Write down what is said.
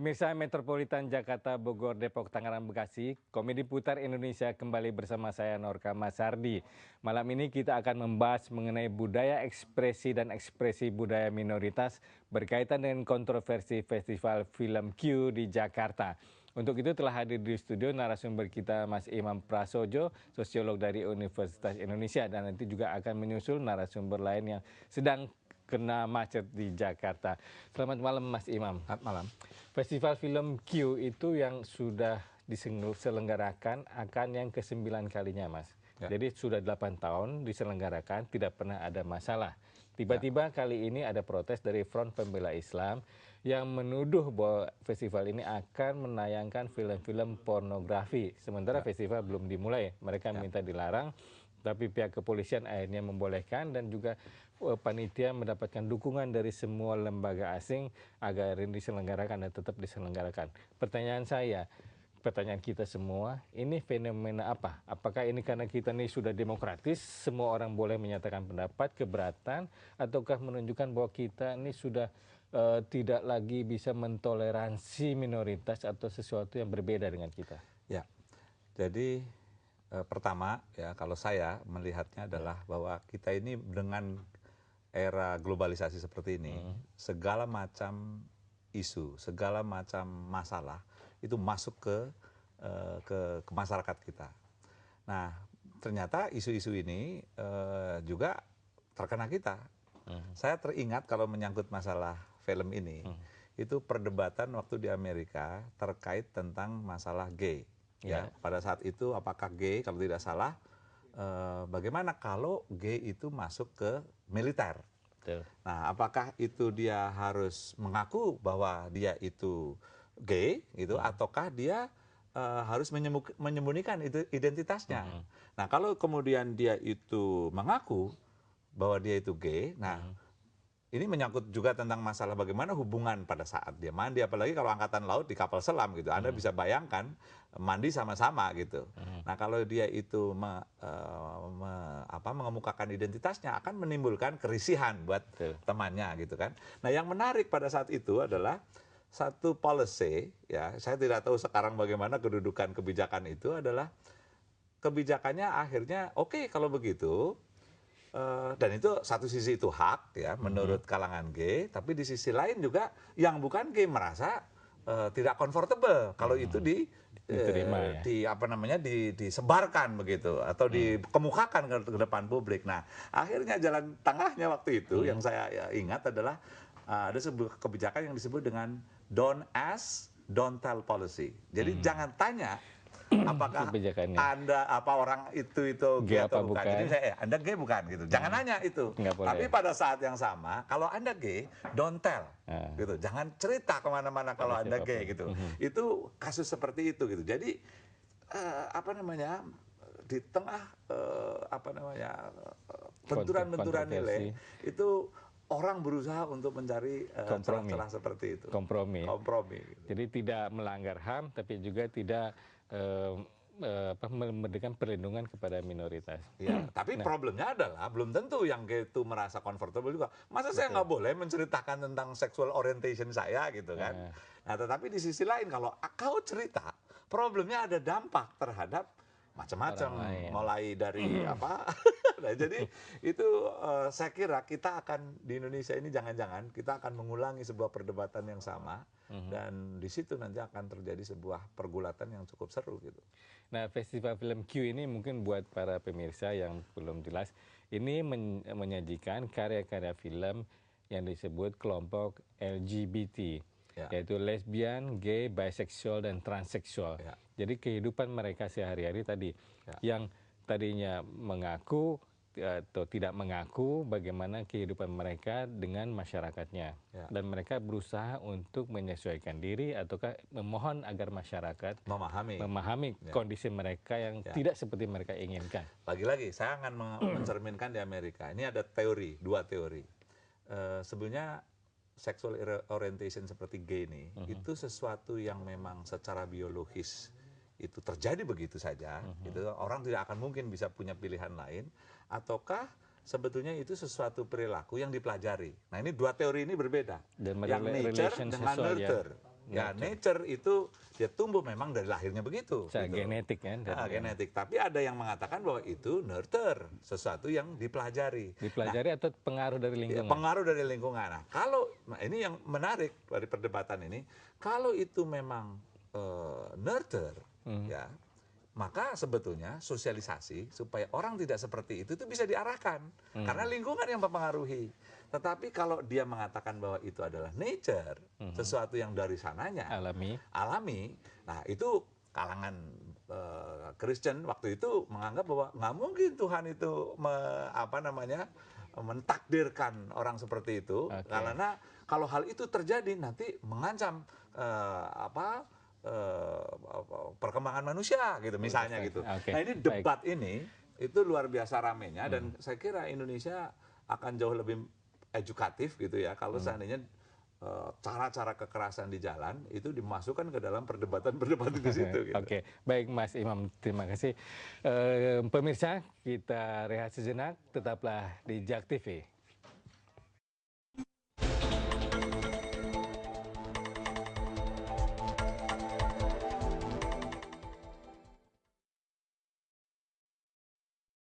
Pemirsa Metropolitan Jakarta, Bogor, Depok, Tangerang, Bekasi, Komedi Putar Indonesia kembali bersama saya Norka Masardi. Malam ini kita akan membahas mengenai budaya ekspresi dan ekspresi budaya minoritas berkaitan dengan kontroversi Festival Film Q di Jakarta. Untuk itu telah hadir di studio narasumber kita Mas Imam Prasojo, sosiolog dari Universitas Indonesia, dan nanti juga akan menyusul narasumber lain yang sedang kena macet di Jakarta. Selamat malam Mas Imam. Selamat malam. Festival Film Q itu yang sudah diselenggarakan akan yang ke-9 kalinya, Mas. Ya. Jadi sudah 8 tahun diselenggarakan, tidak pernah ada masalah. Tiba-tiba kali ini ada protes dari Front Pembela Islam yang menuduh bahwa festival ini akan menayangkan film-film pornografi. Sementara festival belum dimulai, mereka minta dilarang. Tapi pihak kepolisian akhirnya membolehkan dan juga panitia mendapatkan dukungan dari semua lembaga asing agar ini diselenggarakan dan tetap diselenggarakan. Pertanyaan kita semua, ini fenomena apa? Apakah ini karena kita ini sudah demokratis, semua orang boleh menyatakan pendapat, keberatan, ataukah menunjukkan bahwa kita ini sudah tidak lagi bisa mentoleransi minoritas atau sesuatu yang berbeda dengan kita? Ya, jadi pertama ya kalau saya melihatnya adalah bahwa kita ini dengan era globalisasi seperti ini, segala macam isu, segala macam masalah itu masuk ke masyarakat kita. Nah, ternyata isu-isu ini juga terkena kita. Saya teringat kalau menyangkut masalah film ini, itu perdebatan waktu di Amerika terkait tentang masalah gay. Ya, pada saat itu apakah gay kalau tidak salah, bagaimana kalau gay itu masuk ke militer? Betul. Nah, apakah itu dia harus mengaku bahwa dia itu gay gitu, ataukah dia harus menyembunyikan itu identitasnya? Nah, kalau kemudian dia itu mengaku bahwa dia itu gay, nah ini menyangkut juga tentang masalah bagaimana hubungan pada saat dia mandi, apalagi kalau angkatan laut di kapal selam gitu. Anda bisa bayangkan mandi sama-sama gitu. Nah, kalau dia itu mengemukakan identitasnya akan menimbulkan kerisihan buat temannya gitu kan. Nah, yang menarik pada saat itu adalah satu policy, ya, saya tidak tahu sekarang bagaimana kedudukan kebijakan itu, adalah kebijakannya akhirnya oke, kalau begitu. Dan itu satu sisi itu hak ya menurut kalangan gay, tapi di sisi lain juga yang bukan gay merasa tidak comfortable kalau itu diterima, disebarkan begitu atau dikemukakan ke depan publik. Nah, akhirnya jalan tengahnya waktu itu yang saya ingat adalah ada sebuah kebijakan yang disebut dengan don't ask, don't tell policy. Jadi jangan tanya apakah Anda orang itu gay atau bukan. Jadi Anda gay bukan gitu. Jangan nanya itu. Tapi pada saat yang sama, kalau Anda gay, don't tell gitu. Jangan cerita kemana-mana kalau Anda gay gitu. Itu kasus seperti itu gitu. Jadi di tengah benturan nilai itu orang berusaha untuk mencari celah-celah seperti itu. Kompromi. Gitu. Jadi tidak melanggar HAM, tapi juga tidak memberikan perlindungan kepada minoritas. Ya, tapi problemnya adalah belum tentu yang itu merasa comfortable juga. Masa saya nggak boleh menceritakan tentang sexual orientation saya gitu kan? Nah, tetapi di sisi lain kalau kau cerita, problemnya ada dampak terhadap macam-macam, mulai dari Nah, jadi itu saya kira kita akan di Indonesia ini jangan-jangan kita akan mengulangi sebuah perdebatan yang sama dan di situ nanti akan terjadi sebuah pergulatan yang cukup seru gitu. Nah, Festival Film Q ini mungkin buat para pemirsa yang belum jelas, ini menyajikan karya-karya film yang disebut kelompok LGBT, yaitu lesbian, gay, bisexual, dan transseksual. Jadi kehidupan mereka sehari-hari tadi, yang tadinya mengaku atau tidak mengaku bagaimana kehidupan mereka dengan masyarakatnya. Dan mereka berusaha untuk menyesuaikan diri ataukah memohon agar masyarakat memahami kondisi mereka yang tidak seperti mereka inginkan. Lagi-lagi saya akan mencerminkan di Amerika. Ini ada dua teori. Sebenarnya sexual orientation seperti gay ini itu sesuatu yang memang secara biologis itu terjadi begitu saja, gitu. Orang tidak akan mungkin bisa punya pilihan lain, ataukah sebetulnya itu sesuatu perilaku yang dipelajari. Nah, ini dua teori ini berbeda, yang nature dengan nurture. Ya, nature itu dia tumbuh memang dari lahirnya begitu. Gitu. Genetik kan? Genetik. Tapi ada yang mengatakan bahwa itu nurture, sesuatu yang dipelajari. Dipelajari atau pengaruh dari lingkungan? Ya, pengaruh dari lingkungan. Nah, ini yang menarik dari perdebatan ini, kalau itu memang nurture, ya, maka sebetulnya sosialisasi supaya orang tidak seperti itu bisa diarahkan karena lingkungan yang mempengaruhi. Tetapi kalau dia mengatakan bahwa itu adalah nature, sesuatu yang dari sananya alami, nah itu kalangan Kristen waktu itu menganggap bahwa nggak mungkin Tuhan itu mentakdirkan orang seperti itu, karena kalau hal itu terjadi nanti mengancam perkembangan manusia gitu misalnya gitu. Nah ini debat ini itu luar biasa ramenya dan saya kira Indonesia akan jauh lebih edukatif gitu ya kalau seandainya cara-cara kekerasan di jalan itu dimasukkan ke dalam perdebatan-perdebatan di situ. Gitu. Oke, baik Mas Imam, terima kasih. Pemirsa, kita rehat sejenak, tetaplah di JAK TV.